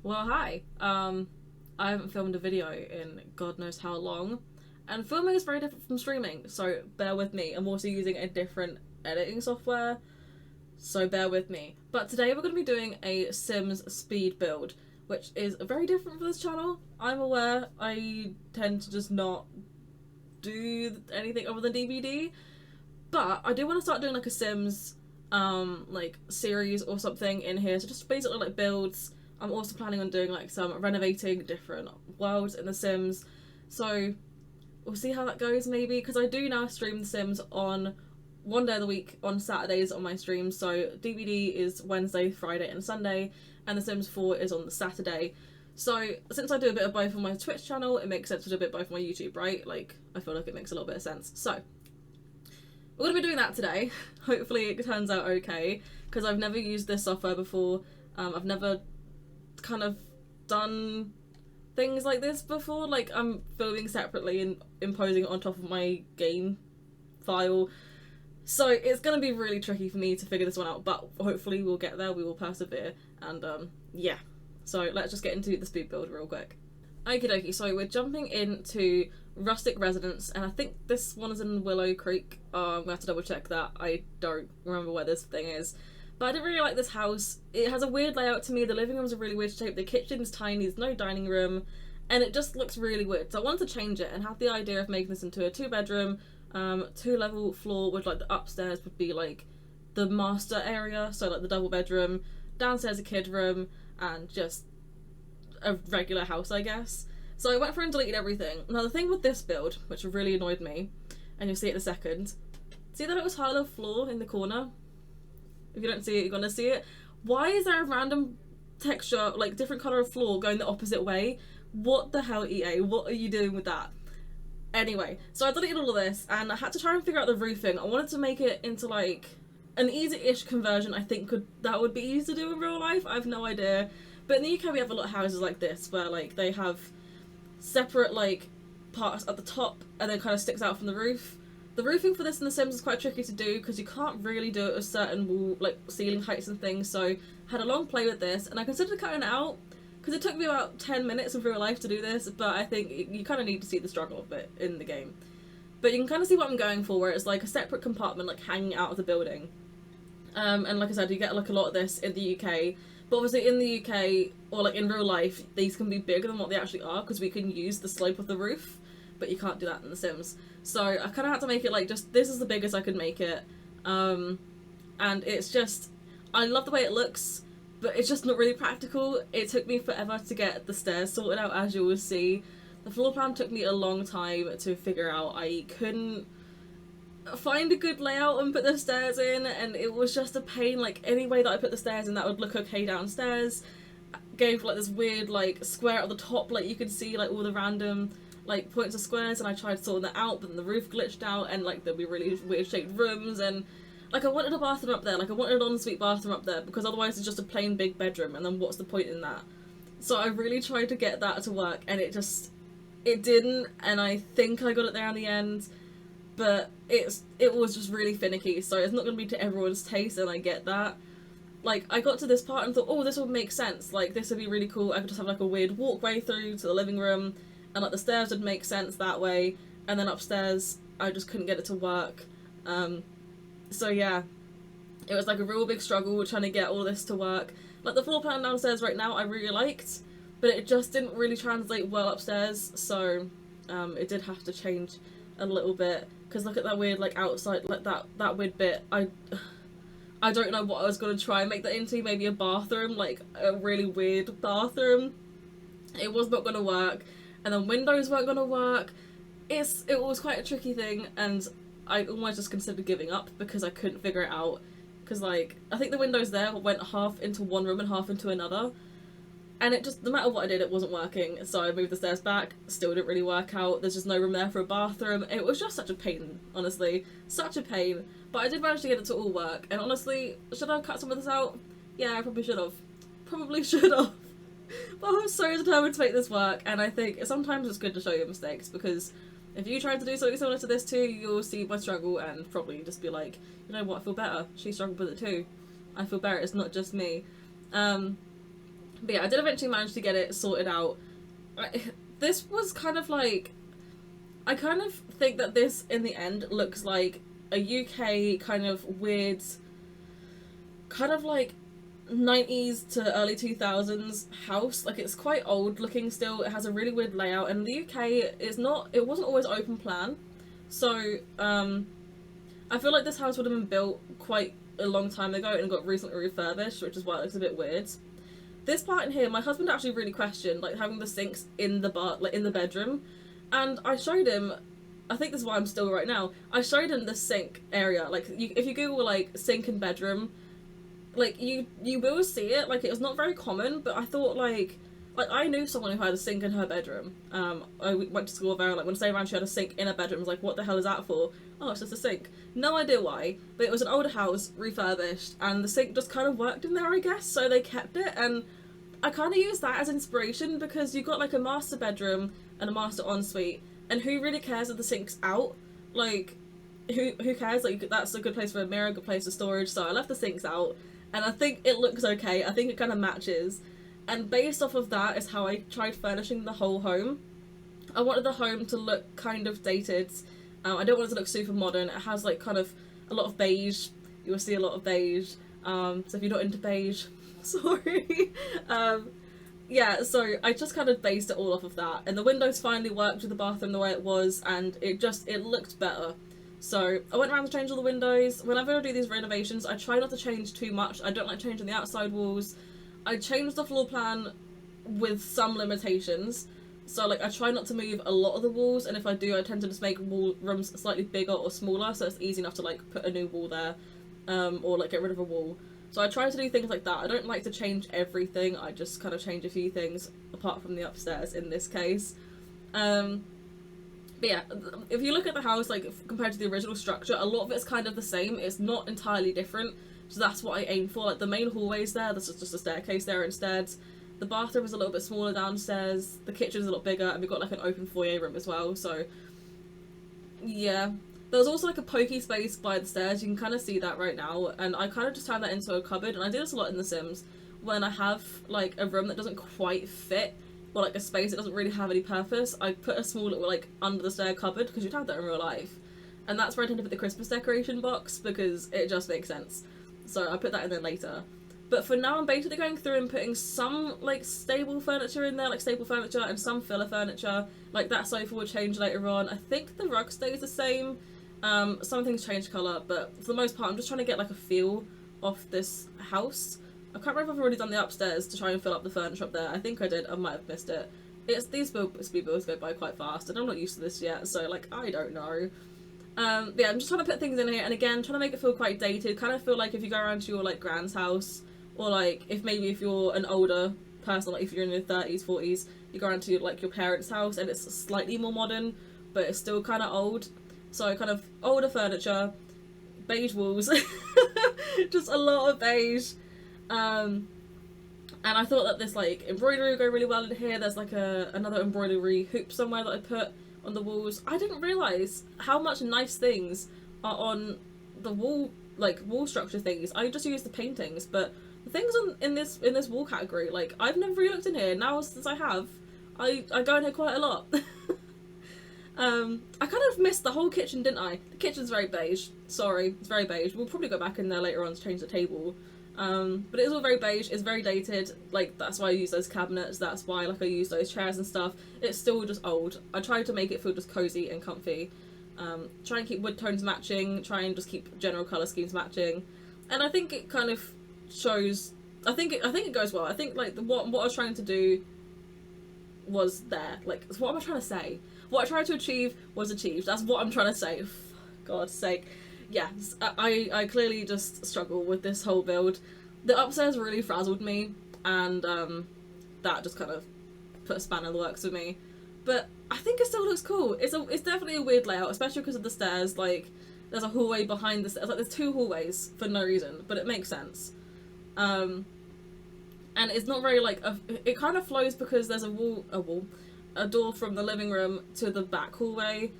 Well, hi. I haven't filmed a video in God knows how long, and filming is very different from streaming, so bear with me. I'm also using a different editing software, so bear with me. But today we're going to be doing a Sims speed build, which is very different for this channel. I'm aware I tend to just not do anything other than DVD, but I do want to start doing like a Sims like series or something in here, so just basically like builds. I'm also planning on doing like some renovating different worlds in The Sims, so we'll see how that goes maybe, because I do now stream The Sims on one day of the week on Saturdays on my streams. So DVD is Wednesday, Friday and Sunday, and The Sims 4 is on the Saturday. So since I do a bit of both on my Twitch channel, it makes sense to do a bit of both on my YouTube, right? Like, I feel like it makes a little bit of sense. So we're going to be doing that today. Hopefully it turns out okay, because I've never used this software before. I've never kind of done things like this before. Like, I'm filming separately and imposing it on top of my game file. So it's going to be really tricky for me to figure this one out, but hopefully we'll get there, we will persevere, and yeah. So let's just get into the speed build real quick. Okie dokie, so we're jumping into Rustic Residence, and I think this one is in Willow Creek. I'm gonna have to double check that. I don't remember where this thing is. But I didn't really like this house. It has a weird layout to me. The living room's a really weird shape. The kitchen's tiny. There's no dining room. And it just looks really weird. So I wanted to change it and have the idea of making this into a 2-bedroom, 2-level floor with like the upstairs would be like the master area. So like the double bedroom, downstairs a kid room, and just a regular house, I guess. So I went through and deleted everything. Now the thing with this build, which really annoyed me, and you'll see it in a second, see that little tile of floor in the corner? If you don't see it, you're gonna see it. Why is there a random texture, like different colour of floor going the opposite way? What the hell, EA? What are you doing with that? Anyway, so I deleted all of this and I had to try and figure out the roofing. I wanted to make it into like an easy-ish conversion. I think that would be easy to do in real life. I have no idea. But in the UK we have a lot of houses like this where like they have separate like parts at the top and then kind of sticks out from the roof. The roofing for this in The Sims is quite tricky to do because you can't really do it with certain wall, like ceiling heights and things, so I had a long play with this and I considered cutting it out because it took me about 10 minutes of real life to do this, but I think you kind of need to see the struggle of it in the game. But you can kind of see what I'm going for, where it's like a separate compartment like hanging out of the building. And like I said, you get like a lot of this in the UK, but obviously in the UK, or like in real life, these can be bigger than what they actually are because we can use the slope of the roof, but you can't do that in The Sims. So I kind of had to make it like just, this is the biggest I could make it. And it's just, I love the way it looks, but it's just not really practical. It took me forever to get the stairs sorted out, as you will see. The floor plan took me a long time to figure out. I couldn't find a good layout and put the stairs in, and it was just a pain. Like, any way that I put the stairs in that would look okay downstairs gave like this weird like square at the top, like you could see like all the random like points of squares, and I tried sorting that out, but then the roof glitched out and like there'd be really weird shaped rooms, and like I wanted a bathroom up there, like I wanted an ensuite bathroom up there, because otherwise it's just a plain big bedroom, and then what's the point in that? So I really tried to get that to work, and it didn't, and I think I got it there in the end, but it was just really finicky, so it's not going to be to everyone's taste, and I get that. Like, I got to this part and thought, oh, this would make sense, like this would be really cool. I could just have like a weird walkway through to the living room, and like the stairs would make sense that way, and then upstairs I just couldn't get it to work. So yeah, it was like a real big struggle trying to get all this to work. Like the floor plan downstairs right now I really liked, but it just didn't really translate well upstairs, so it did have to change a little bit, because look at that weird like outside, like that weird bit. I don't know what I was going to try and make that into, maybe a bathroom, like a really weird bathroom. It was not going to work. And then windows weren't going to work. It was quite a tricky thing, and I almost just considered giving up because I couldn't figure it out. Because like, I think the windows there went half into one room and half into another. And it just, no matter what I did, it wasn't working. So I moved the stairs back, still didn't really work out. There's just no room there for a bathroom. It was just such a pain, honestly. Such a pain. But I did manage to get it to all work. And honestly, should I have cut some of this out? Yeah, I probably should have. Probably should have. But I'm so determined to make this work, and I think sometimes it's good to show your mistakes, because if you try to do something similar to this too, you'll see my struggle and probably just be like, you know what, I feel better. She struggled with it too. I feel better, it's not just me. But yeah, I did eventually manage to get it sorted out. This was kind of like, I kind of think that this in the end looks like a UK kind of weird, kind of like 90s to early 2000s house. Like, it's quite old looking still. It has a really weird layout, and the UK it wasn't always open plan. So I feel like this house would have been built quite a long time ago and got recently refurbished, which is why it looks a bit weird. This part in here, my husband actually really questioned, like, having the sinks in the in the bedroom, and I showed him. I think this is why I'm still right now. I showed him the sink area. Like, if you Google like sink and bedroom, like you will see it. Like, it was not very common, but I thought like I knew someone who had a sink in her bedroom. I went to school there. Like, when I say around, she had a sink in her bedroom. I was like, what the hell is that for? Oh, it's just a sink. No idea why, but it was an older house, refurbished, and the sink just kind of worked in there, I guess, so they kept it, and I kind of used that as inspiration, because you've got like a master bedroom and a master ensuite, and who really cares if the sink's out? Like, who cares? Like, that's a good place for a mirror, a good place for storage, so I left the sinks out, and I think it looks okay. I think it kind of matches, and based off of that is how I tried furnishing the whole home. I wanted the home to look kind of dated. I don't want it to look super modern. It has like kind of a lot of beige. You will see a lot of beige. So if you're not into beige, sorry. Yeah, so I just kind of based it all off of that. And the windows finally worked with the bathroom the way it was, and it looked better. So I went around to change all the windows. Whenever I do these renovations, I try not to change too much. I don't like changing the outside walls. I changed the floor plan with some limitations. So, like, I try not to move a lot of the walls, and if I do, I tend to just make wall rooms slightly bigger or smaller, so it's easy enough to, like, put a new wall there, or, like, get rid of a wall. So I try to do things like that. I don't like to change everything, I just kind of change a few things, apart from the upstairs in this case. But yeah, if you look at the house, like, compared to the original structure, a lot of it's kind of the same. It's not entirely different, so that's what I aim for. Like, the main hallway's there, there's just a staircase there instead. The bathroom is a little bit smaller downstairs, the kitchen's a lot bigger, and we've got like an open foyer room as well, so yeah. There's also like a pokey space by the stairs, you can kind of see that right now, and I kind of just turned that into a cupboard, and I do this a lot in The Sims, when I have like a room that doesn't quite fit, or like a space that doesn't really have any purpose, I put a small little like under the stair cupboard, because you'd have that in real life, and that's where I tend to put the Christmas decoration box, because it just makes sense, so I put that in there later. But for now, I'm basically going through and putting some, like, stable furniture in there, like staple furniture, and some filler furniture. Like, that sofa will change later on. I think the rug stays the same. Some things change colour, but for the most part, I'm just trying to get, like, a feel of this house. I can't remember if I've already done the upstairs to try and fill up the furniture up there. I think I did. I might have missed it. These speed builds go by quite fast, and I'm not used to this yet, so, like, I don't know. Yeah, I'm just trying to put things in here, and again, trying to make it feel quite dated. Kind of feel like if you go around to your, like, grand's house, or like if you're an older person, like if you're in your 30s, 40s, you go around to like your parents' house and it's slightly more modern, but it's still kind of old. So kind of older furniture, beige walls, just a lot of beige. And I thought that this like embroidery would go really well in here. There's like another embroidery hoop somewhere that I put on the walls. I didn't realise how much nice things are on the wall, like wall structure things. I just used the paintings, but the things in this wall category, like, I've never really looked in here. Now, since I have, I go in here quite a lot. I kind of missed the whole kitchen, didn't I? The kitchen's very beige. Sorry, it's very beige. We'll probably go back in there later on to change the table. But it is all very beige. It's very dated. Like, that's why I use those cabinets. That's why, like, I use those chairs and stuff. It's still just old. I try to make it feel just cozy and comfy. Try and keep wood tones matching. Try and just keep general colour schemes matching. And I think it kind of shows. I think it goes well. I think like what I was trying to do was there. Like, what am I trying to say? What I tried to achieve was achieved. That's what I'm trying to say. God's sake. Yes, I clearly just struggle with this whole build. The upstairs really frazzled me, and that just kind of put a spanner in the works for me. But I think it still looks cool. It's definitely a weird layout, especially because of the stairs. Like, there's a hallway behind the stairs. Like, there's two hallways for no reason, but it makes sense. And it's not very like it kind of flows because there's a door from the living room to the back hallway,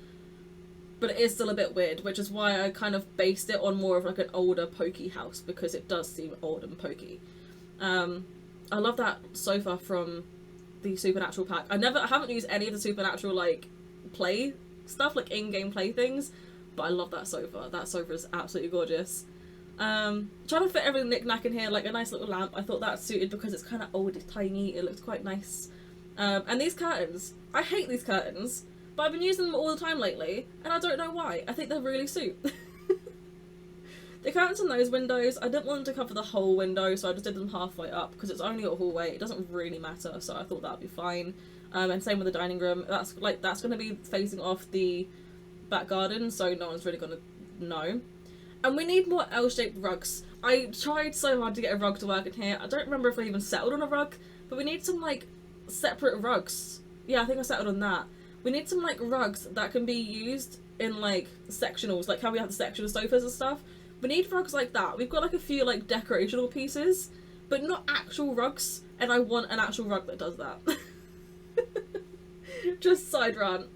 but it is still a bit weird, which is why I kind of based it on more of like an older pokey house, because it does seem old and pokey. I love that sofa from the Supernatural pack. I haven't used any of the Supernatural like play stuff, like in-game play things, but I love that sofa. That sofa is absolutely gorgeous. Trying to fit every knick-knack in here, like a nice little lamp. I thought that suited because it's kind of old, it's tiny, it looks quite nice. And these curtains, I hate these curtains, but I've been using them all the time lately, and I don't know why. I think they really suit. The curtains in those windows, I didn't want them to cover the whole window, so I just did them halfway up, because it's only a hallway, it doesn't really matter, so I thought that'd be fine. And same with the dining room, that's going to be facing off the back garden, so no one's really going to know. And we need more L-shaped rugs. I tried so hard to get a rug to work in here, I don't remember if I even settled on a rug, but we need some, like, separate rugs. Yeah, I think I settled on that. We need some, like, rugs that can be used in, like, sectionals, like how we have the sectional sofas and stuff. We need rugs like that. We've got like a few like decorational pieces, but not actual rugs, and I want an actual rug that does that. Just side rant.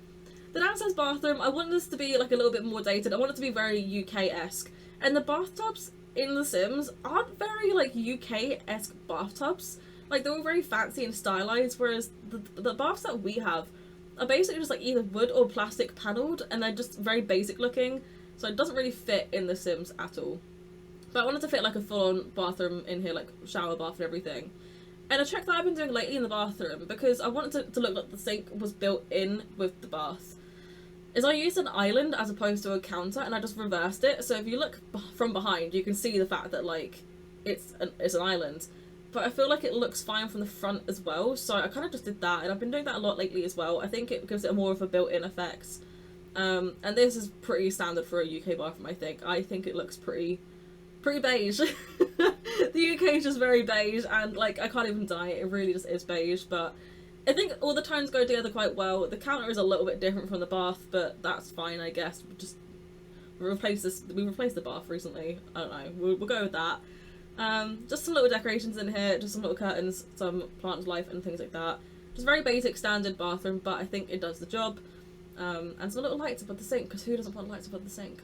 The downstairs bathroom, I want this to be like a little bit more dated. I want it to be very UK-esque. And the bathtubs in The Sims aren't very like UK-esque bathtubs. Like they're all very fancy and stylized, whereas the baths that we have are basically just like either wood or plastic panelled, and they're just very basic looking. So it doesn't really fit in The Sims at all. But I wanted to fit like a full-on bathroom in here, like shower bath and everything. And a trick that I've been doing lately in the bathroom, because I wanted it to look like the sink was built in with the bath, is I used an island as opposed to a counter, and I just reversed it. So if you look from behind, you can see the fact that like it's an island. But I feel like it looks fine from the front as well, so I kind of just did that, and I've been doing that a lot lately as well. I think it gives it more of a built-in effect. And this is pretty standard for a UK bathroom, I think. I think it looks pretty beige. The UK is just very beige, and like I can't even dye it, it really just is beige, but I think all the tones go together quite well. The counter is a little bit different from the bath, but that's fine, I guess. We replaced the bath recently. I don't know, we'll go with that. Just some little decorations in here, just some little curtains, some plant life and things like that. Just very basic standard bathroom, but I think it does the job. And some little lights above the sink, because who doesn't want lights above the sink?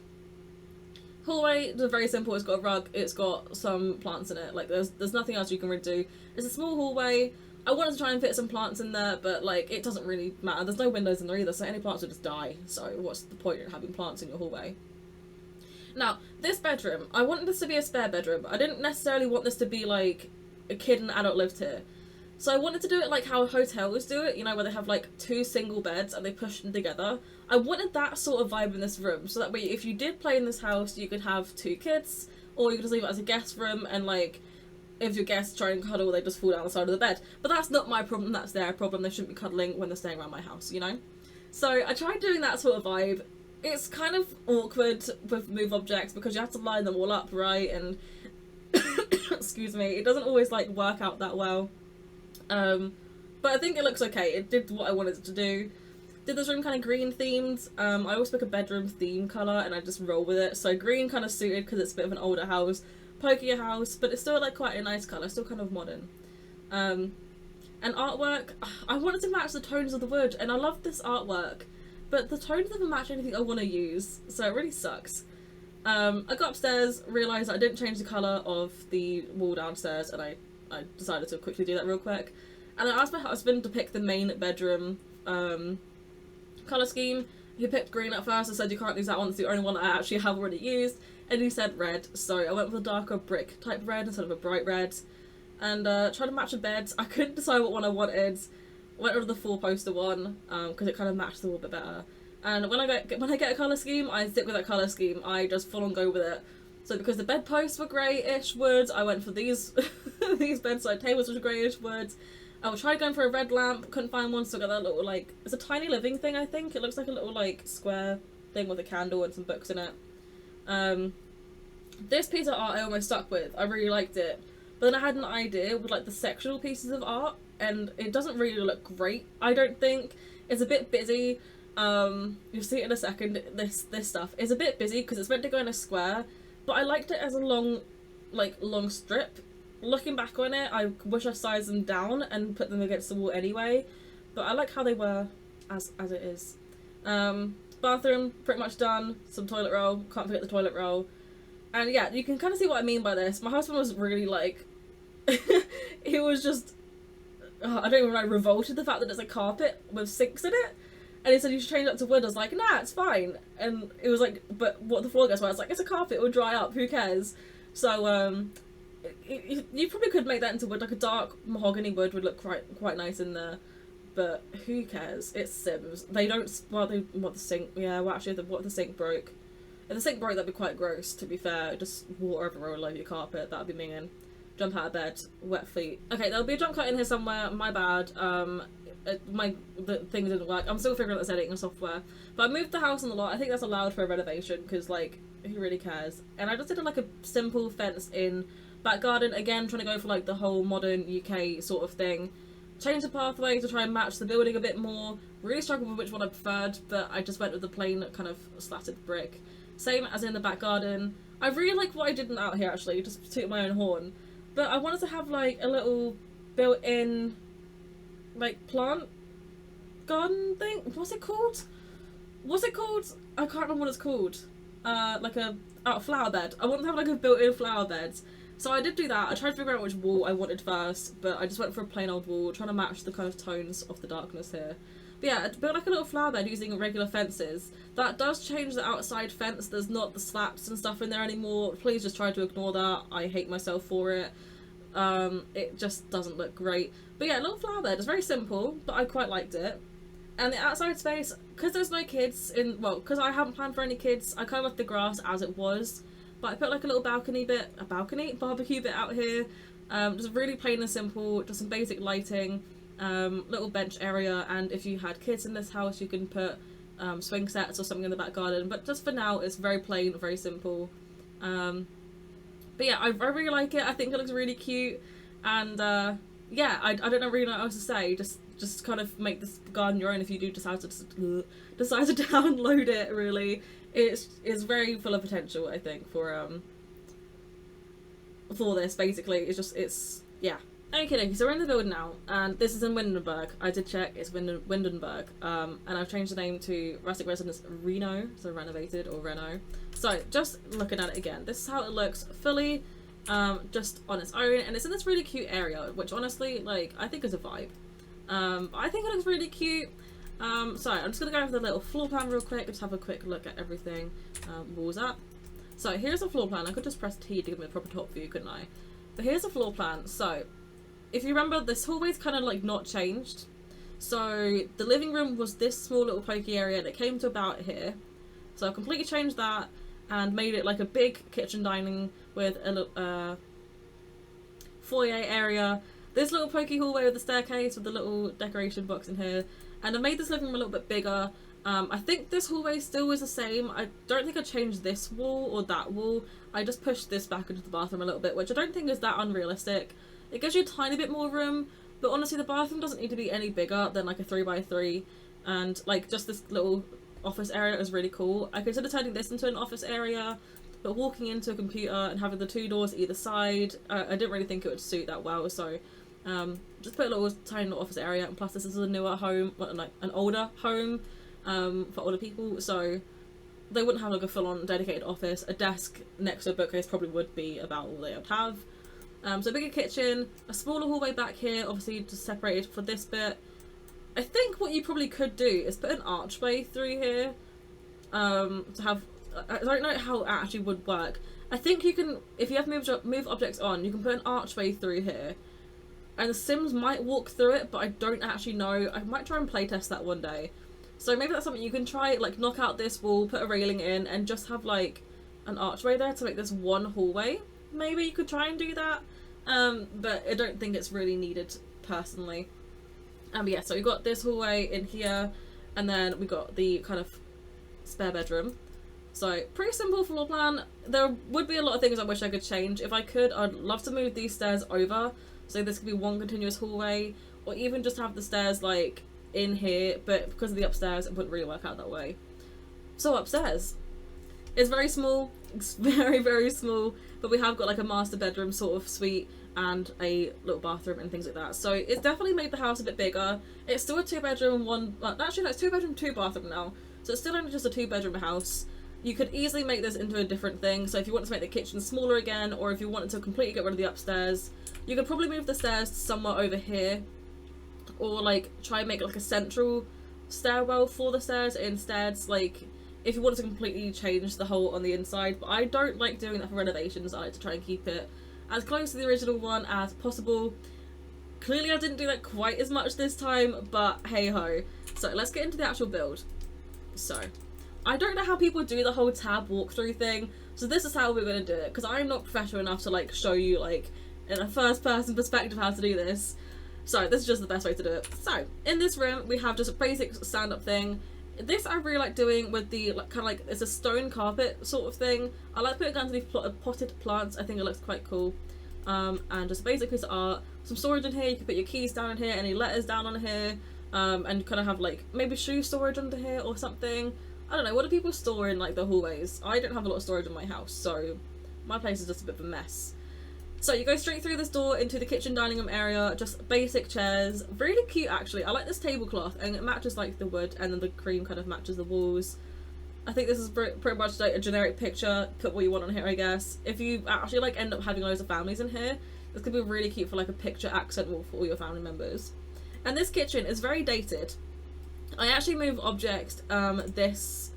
Hallway is very simple. It's got a rug, it's got some plants in it. Like there's nothing else you can really do. It's a small hallway. I wanted to try and fit some plants in there, but like it doesn't really matter. There's no windows in there either, so any plants would just die. So what's the point in having plants in your hallway? Now, this bedroom, I wanted this to be a spare bedroom. I didn't necessarily want this to be like a kid and adult lived here. So I wanted to do it like how hotels do it, you know, where they have like 2 single beds and they push them together. I wanted that sort of vibe in this room, so that way if you did play in this house, you could have 2 kids, or you could just leave it as a guest room, and like, if your guests try and cuddle, they just fall down the side of the bed. But that's not my problem, that's their problem. They shouldn't be cuddling when they're staying around my house, you know? So I tried doing that sort of vibe. It's kind of awkward with move objects because you have to line them all up, right? And, excuse me, it doesn't always like work out that well. But I think it looks okay. It did what I wanted it to do. Did this room kind of green themed. I always pick a bedroom theme colour and I just roll with it. So green kind of suited because it's a bit of an older house, pokier house, but it's still like quite a nice colour, still kind of modern. And artwork, I wanted to match the tones of the wood, and I love this artwork, but the tones doesn't match anything I want to use, so it really sucks. I got upstairs, realised I didn't change the colour of the wall downstairs, and I decided to quickly do that real quick. And I asked my husband to pick the main bedroom colour scheme. He picked green at first. I said you can't use that one, it's the only one I actually have already used. And he said red, so I went with a darker brick type red instead of a bright red. And tried to match the beds. I couldn't decide what one I wanted. Went over the 4-poster one because it kind of matched the wall a bit better. And when I get a colour scheme, I stick with that colour scheme. I just full on go with it. So because the bedposts were greyish woods, I went for these these bedside tables which are greyish woods. I tried going for a red lamp, couldn't find one, so I got that little like, it's a tiny living thing I think. It looks like a little like square thing with a candle and some books in it. This piece of art I almost stuck with. I really liked it. But then I had an idea with like the sectional pieces of art, and it doesn't really look great, I don't think. It's a bit busy. You'll see it in a second. This stuff is a bit busy because it's meant to go in a square, but I liked it as a long strip. Looking back on it, I wish I sized them down and put them against the wall anyway, but I like how they were as it is. Bathroom, pretty much done. Some toilet roll, can't forget the toilet roll. And yeah, you can kind of see what I mean by this. My husband was really like, he was just, I don't even know, revolted the fact that it's a carpet with sinks in it. And he said you should change that to wood. I was like, nah, it's fine. And it was like, but what the floor goes well? I was like, it's a carpet, it will dry up, who cares? So, you probably could make that into wood, like a dark mahogany wood would look quite nice in there. But who cares? It's Sims. They don't, well, what the sink, yeah, well actually, what the sink broke. If the sink broke, that'd be quite gross, to be fair. Just water everywhere all over your carpet, that'd be minging. Jump out of bed, wet feet. Okay, there'll be a jump cut in here somewhere, my bad. The thing didn't work. I'm still figuring out this editing software. But I moved the house on the lot. I think that's allowed for a renovation, because, like, who really cares? And I just did, like, a simple fence in back garden. Again, trying to go for, like, the whole modern UK sort of thing. Change the pathway to try and match the building a bit more. Really struggled with which one I preferred, but I just went with the plain kind of slatted brick. Same as in the back garden. I really like what I did out here, actually, just to toot my own horn. But I wanted to have, like, a little built-in, like, plant garden thing? What's it called? What's it called? I can't remember what it's called. Like a flower bed. I wanted to have, like, a built-in flower bed. So I did do that. I tried to figure out which wall I wanted first, but I just went for a plain old wall, trying to match the kind of tones of the darkness here. But yeah, I built like a little flower bed using regular fences. That does change the outside fence. There's not the slats and stuff in there anymore. Please just try to ignore that. I hate myself for it. It just doesn't look great. But yeah, a little flower bed. It's very simple, but I quite liked it. And the outside space, because there's no kids in, well, because I haven't planned for any kids, I kind of left the grass as it was. But I put like a little barbecue bit out here. Just really plain and simple, just some basic lighting, little bench area, and if you had kids in this house you can put swing sets or something in the back garden, but just for now it's very plain, very simple. But yeah, I really like it. I think it looks really cute, and yeah, I don't know really know what else to say. Just kind of make this garden your own if you do decide to download it. Really, it's very full of potential, I think, for this. Basically, it's yeah. Okay, so we're in the building now, and this is in Windenburg. I did check, it's Windenburg, and I've changed the name to Rustic Residence Reno, so renovated or Reno. So just looking at it again, this is how it looks fully, just on its own, and it's in this really cute area, which honestly, like, I think is a vibe. I think it looks really cute. So I'm just gonna go over the little floor plan real quick, just have a quick look at everything. Walls up. So here's the floor plan. I could just press T to give me a proper top view, couldn't I? But here's the floor plan. So if you remember, this hallway's kind of like not changed. So the living room was this small little pokey area and it came to about here. So I completely changed that and made it like a big kitchen dining with a little foyer area. This little pokey hallway with the staircase with the little decoration box in here. And I made this living room a little bit bigger. I think this hallway still is the same. I don't think I changed this wall or that wall. I just pushed this back into the bathroom a little bit, which I don't think is that unrealistic. It gives you a tiny bit more room, but honestly the bathroom doesn't need to be any bigger than like a 3x3, and like just this little office area is really cool. I considered turning this into an office area, but walking into a computer and having the two doors either side, I didn't really think it would suit that well, so just put a little tiny little office area, and plus this is a newer home, like an older home for older people, so they wouldn't have like a full-on dedicated office. A desk next to a bookcase probably would be about all they would have. So a bigger kitchen, a smaller hallway back here, obviously just separated for this bit. I think what you probably could do is put an archway through here to have, I don't know how it actually would work. I think you can, if you have move objects on, you can put an archway through here. And the Sims might walk through it, but I don't actually know. I might try and playtest that one day. So maybe that's something you can try, like knock out this wall, put a railing in, and just have like an archway there to make this one hallway. Maybe you could try and do that. But I don't think it's really needed personally. But yeah, so we've got this hallway in here, and then we got the kind of spare bedroom. So pretty simple floor plan. There would be a lot of things I wish I could change. If I could, I'd love to move these stairs over, so this could be one continuous hallway, or even just have the stairs like in here, but because of the upstairs, it wouldn't really work out that way. So upstairs, it's very small, it's very, very small, but we have got like a master bedroom sort of suite and a little bathroom and things like that. So it's definitely made the house a bit bigger. It's still a 2 bedroom, actually no, it's 2 bedroom, 2 bathroom now. So it's still only just a 2 bedroom house. you could easily make this into a different thing. So if you want to make the kitchen smaller again, or if you wanted to completely get rid of the upstairs, you could probably move the stairs to somewhere over here, or like try and make like a central stairwell for the stairs instead. Like if you wanted to completely change the whole on the inside, but I don't like doing that for renovations. I like to try and keep it as close to the original one as possible. Clearly I didn't do that quite as much this time, but hey ho. So let's get into the actual build. So I don't know how people do the whole tab walkthrough thing, so this is how we're going to do it, because I'm not professional enough to like show you like in a first person perspective how to do this. So this is just the best way to do it. So in this room we have just a basic stand up thing. This I really like doing with the like, kind of like, it's a stone carpet sort of thing. I like putting it underneath potted plants. I think it looks quite cool. And just a basic piece of art. Some storage in here. You can put your keys down in here, any letters down on here, and kind of have like maybe shoe storage under here or something. I don't know, what do people store in like the hallways? I don't have a lot of storage in my house, so my place is just a bit of a mess. So you go straight through this door into the kitchen dining room area, just basic chairs. Really cute actually. I like this tablecloth, and it matches like the wood, and then the cream kind of matches the walls. I think this is pretty much like a generic picture. Put what you want on here, I guess. If you actually like end up having loads of families in here, this could be really cute for like a picture accent wall for all your family members. And this kitchen is very dated. I actually moved objects this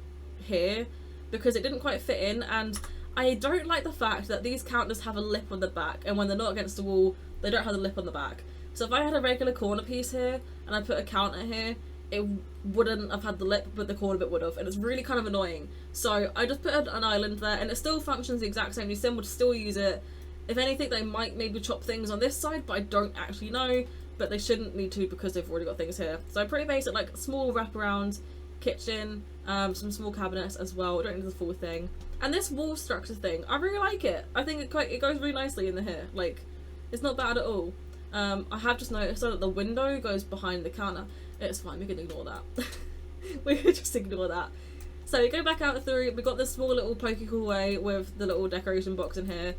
here because it didn't quite fit in, and I don't like the fact that these counters have a lip on the back, and when they're not against the wall they don't have the lip on the back. So if I had a regular corner piece here and I put a counter here, it wouldn't have had the lip, but the corner bit would have, and it's really kind of annoying. So I just put an island there, and it still functions the exact same. Sim would still use it. If anything, they might maybe chop things on this side, but I don't actually know. But they shouldn't need to because they've already got things here. So pretty basic, like small wraparound kitchen, some small cabinets as well. I don't need the full thing. And this wall structure thing, I really like it. I think it goes really nicely in the here. Like, it's not bad at all. I have just noticed that the window goes behind the counter. It's fine, we can ignore that. We can just ignore that. So we go back out through, we've got this small little pokey hallway with the little decoration box in here.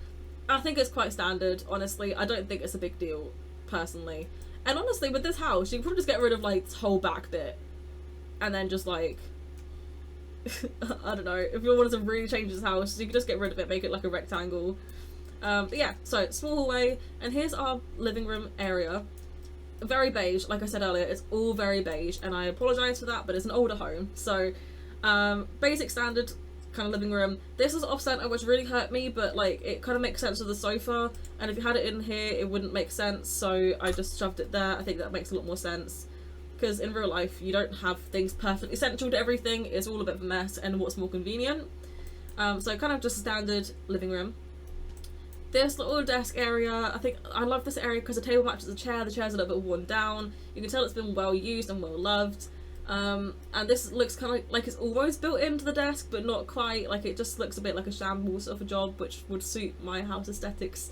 I think it's quite standard, honestly. I don't think it's a big deal, personally. And honestly, with this house, you can probably just get rid of like this whole back bit. And then just like, I don't know, if you wanted to really change this house, you can just get rid of it, make it like a rectangle. But yeah, so small hallway, and here's our living room area. Very beige, like I said earlier, it's all very beige, and I apologise for that, but it's an older home. So, basic standard kind of living room. This is off centre, which really hurt me, but like it kind of makes sense with the sofa, and if you had it in here it wouldn't make sense, so I just shoved it there. I think that makes a lot more sense, because in real life you don't have things perfectly central to everything. It's all a bit of a mess, and what's more convenient. So kind of just a standard living room. This little desk area, I think I love this area because the table matches the chair's a little bit worn down. You can tell it's been well used and well loved. And this looks kind of like it's almost built into the desk, but not quite. Like it just looks a bit like a shambles of a job, which would suit my house aesthetics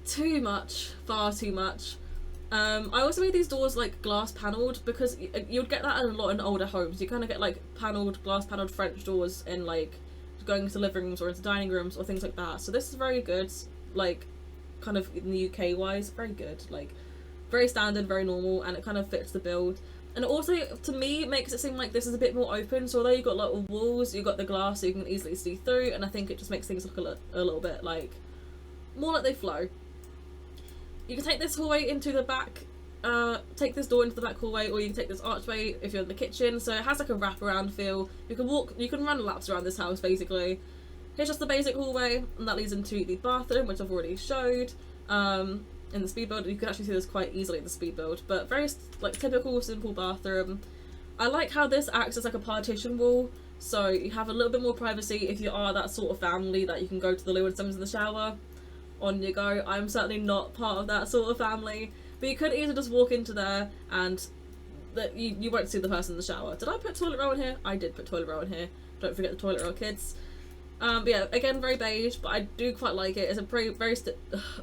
too much, far too much. I also made these doors like glass panelled, because you'd get that a lot in older homes. You kind of get like glass panelled French doors in like going into living rooms or into dining rooms or things like that. So this is very good, like kind of in the UK wise, very good, like very standard, very normal, and it kind of fits the build. And it also, to me, makes it seem like this is a bit more open. So although you've got little walls, you've got the glass so you can easily see through, and I think it just makes things look a little bit like more like they flow. You can take this hallway into the back, take this door into the back hallway, or you can take this archway if you're in the kitchen. So it has like a wraparound feel. You can run laps around this house basically. Here's just the basic hallway, and that leads into the bathroom, which I've already showed. In the speed build, you can actually see this quite easily in the speed build, but very like typical simple bathroom. I like how this acts as like a partition wall, so you have a little bit more privacy if you are that sort of family that you can go to the loo and someone's in the shower on your go. I'm certainly not part of that sort of family, but you could easily just walk into there and you won't see the person in the shower. Did I put toilet roll in here? I did put toilet roll in here. Don't forget the toilet roll, kids. But yeah, again, very beige, but I do quite like it. It's a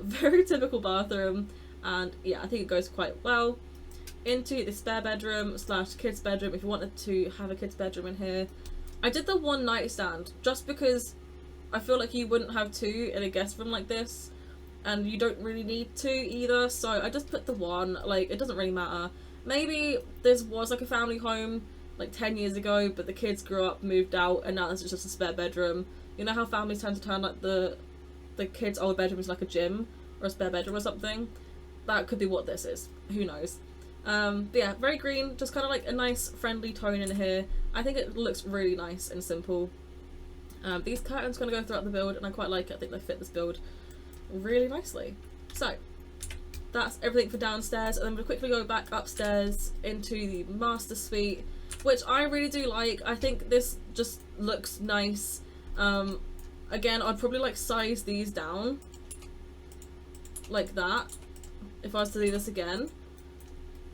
very typical bathroom, and yeah, I think it goes quite well. Into the spare bedroom / kids bedroom, if you wanted to have a kids bedroom in here. I did the one nightstand just because I feel like you wouldn't have two in a guest room like this, and you don't really need two either, so I just put the one. Like, it doesn't really matter. Maybe this was like a family home like 10 years ago, but the kids grew up, moved out, and now this is just a spare bedroom. You know how families tend to turn like the kids' old bedroom is like a gym or a spare bedroom or something? That could be what this is. Who knows? But yeah, very green, just kind of like a nice friendly tone in here. I think it looks really nice and simple. These curtains kind of go throughout the build, and I quite like it. I think they fit this build really nicely. So that's everything for downstairs, and then we'll quickly go back upstairs into the master suite, which I really do like. I think this just looks nice. Again, I'd probably like size these down like that if I was to do this again,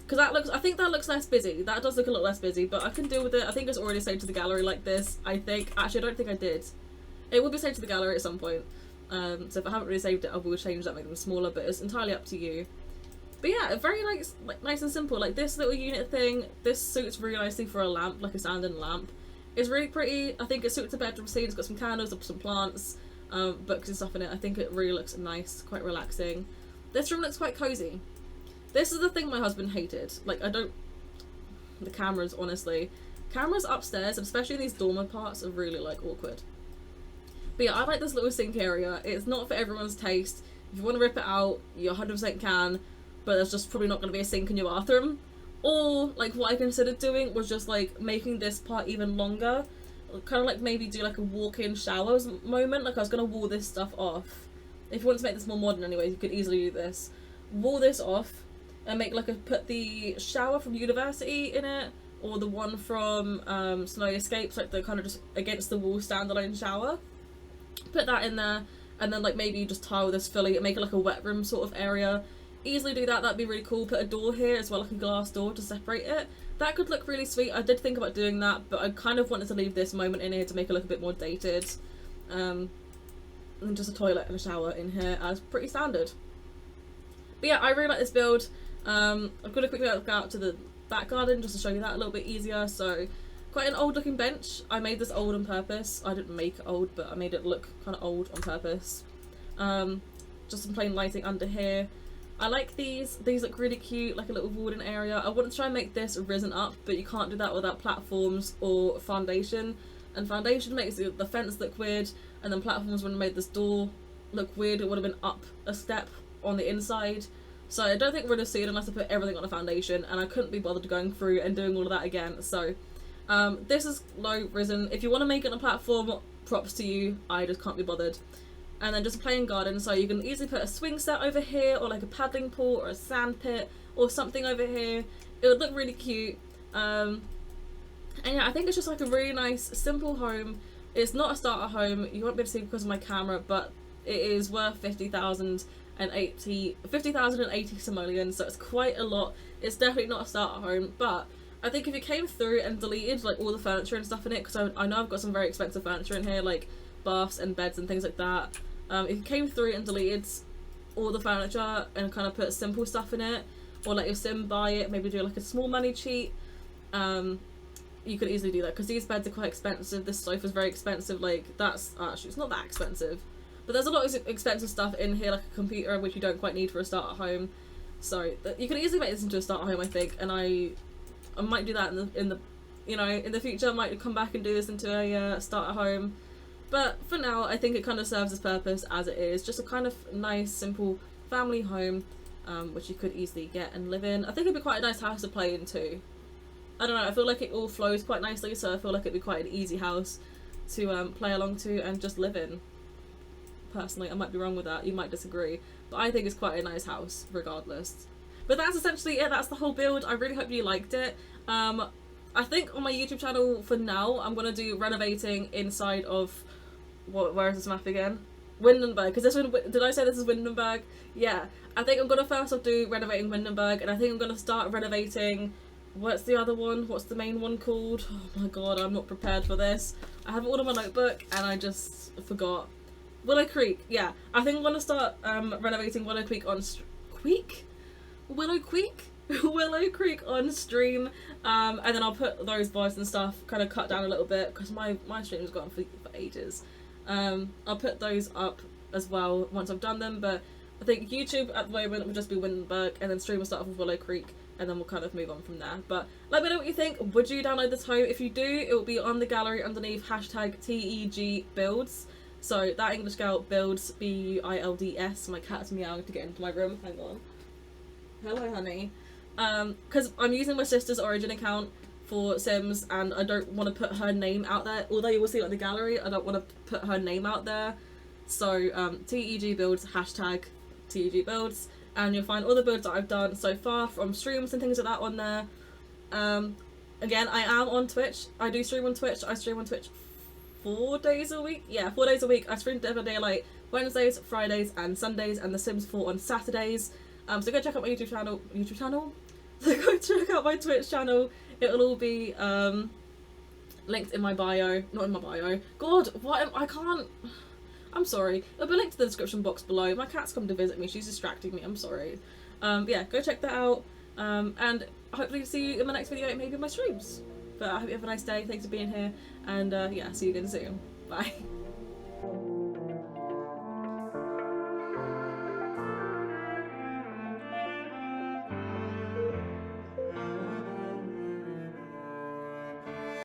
because that looks, I think that looks less busy. That does look a lot less busy, but I can deal with it. I think it's already saved to the gallery like this. I think, actually I don't think I did. It will be saved to the gallery at some point. So if I haven't really saved it, I will change that, make them smaller, but it's entirely up to you. But yeah, very nice and simple. Like this little unit thing, this suits really nicely for a lamp, like a standing lamp. It's really pretty. I think it suits a bedroom scene. It's got some candles, some plants, books and stuff in it. I think it really looks nice, quite relaxing. This room looks quite cozy. This is the thing my husband hated. Like, the cameras, honestly. Cameras upstairs, especially these dormer parts, are really like awkward. But yeah, I like this little sink area. It's not for everyone's taste. If you want to rip it out, you 100% can, but there's just probably not going to be a sink in your bathroom. Or, like, what I considered doing was just, like, making this part even longer. Kind of, like, maybe do, like, a walk-in showers moment. Like, I was going to wall this stuff off. If you want to make this more modern anyway, you could easily do this. Wall this off and make, like, put the shower from university in it, or the one from Snow Escapes, like, the kind of just against the wall standalone shower. Put that in there, and then, like, maybe just tile this fully and make it, like, a wet room sort of area. Easily do that, that'd be really cool. Put a door here as well, like a glass door to separate it. That could look really sweet. I did think about doing that, but I kind of wanted to leave this moment in here to make it look a bit more dated. And just a toilet and a shower in here as pretty standard. But yeah, I really like this build. I'm going to quickly look out to the back garden just to show you that a little bit easier. So, quite an old looking bench. I made this old on purpose. I didn't make it old, but I made it look kind of old on purpose. Just some plain lighting under here. I like these. These look really cute, like a little wooden area. I wanted to try and make this risen up, but you can't do that without platforms or foundation. And foundation makes the fence look weird, and then platforms would have made this door look weird. It would have been up a step on the inside. So I don't think we're going to see it unless I put everything on a foundation, and I couldn't be bothered going through and doing all of that again. So this is low risen. If you want to make it on a platform, props to you. I just can't be bothered. And then just a plain garden, so you can easily put a swing set over here, or like a paddling pool, or a sand pit, or something over here. It would look really cute. And yeah, I think it's just like a really nice, simple home. It's not a starter home, you won't be able to see because of my camera, but it is worth 50,080 simoleons, so it's quite a lot. It's definitely not a starter home, but I think if you came through and deleted like all the furniture and stuff in it, because I know I've got some very expensive furniture in here, like baths and beds and things like that. If you came through and deleted all the furniture and kind of put simple stuff in it, or let your sim buy it, maybe do like a small money cheat, you could easily do that, because these beds are quite expensive. This sofa's very expensive. Like, that's actually, it's not that expensive, but there's a lot of expensive stuff in here, like a computer, which you don't quite need for a starter home. So you can easily make this into a starter home, I think, and I might do that in the you know, in the future I might come back and do this into a starter home. But for now, I think it kind of serves its purpose as it is. Just a kind of nice, simple family home, which you could easily get and live in. I think it'd be quite a nice house to play in too. I don't know, I feel like it all flows quite nicely, so I feel like it'd be quite an easy house to play along to and just live in. Personally, I might be wrong with that, you might disagree, but I think it's quite a nice house, regardless. But that's essentially it, that's the whole build. I really hope you liked it. I think on my YouTube channel, for now, I'm going to do renovating inside of... where is this map again? Windenburg, because this one, did I say this is Windenburg? Yeah, I think I'm going to first off do renovating Windenburg, and I think I'm going to start renovating, what's the other one? What's the main one called? Oh my god, I'm not prepared for this. I have it all in my notebook, and I just forgot. Willow Creek, yeah. I think I'm going to start renovating Willow Creek on... Willow Creek? Willow Creek on stream, and then I'll put those vibes and stuff kind of cut down a little bit, because my stream's gone for ages. I'll put those up as well once I've done them, but I think YouTube at the moment will just be Windenburg, and then stream will start off with Willow Creek and then we'll kind of move on from there. But let me know what you think. Would you download this home? If you do, it will be on the gallery underneath hashtag TEGbuilds. So that English girl builds, BUILDS. My cat's meowing to get into my room. Hang on. Hello, honey. Because I'm using my sister's Origin account for Sims, and I don't want to put her name out there. Although you will see it on the gallery, I don't want to put her name out there. So TEGbuilds, hashtag TEGbuilds, and you'll find all the builds that I've done so far from streams and things like that on there. Again, I am on Twitch. I do stream on Twitch. I stream on Twitch 4 days a week. Yeah, 4 days a week. I stream Dead by Daylight Wednesdays, Fridays, and Sundays, and TheSims4 on Saturdays. So go check out my YouTube channel. So go check out my Twitch channel. It'll all be linked in my bio. Not in my bio. God, what? I can't. I'm sorry. It'll be linked to the description box below. My cat's come to visit me. She's distracting me. I'm sorry. Yeah, go check that out. And hopefully see you in my next video, maybe in my streams. But I hope you have a nice day. Thanks for being here. And yeah, see you again soon. Bye.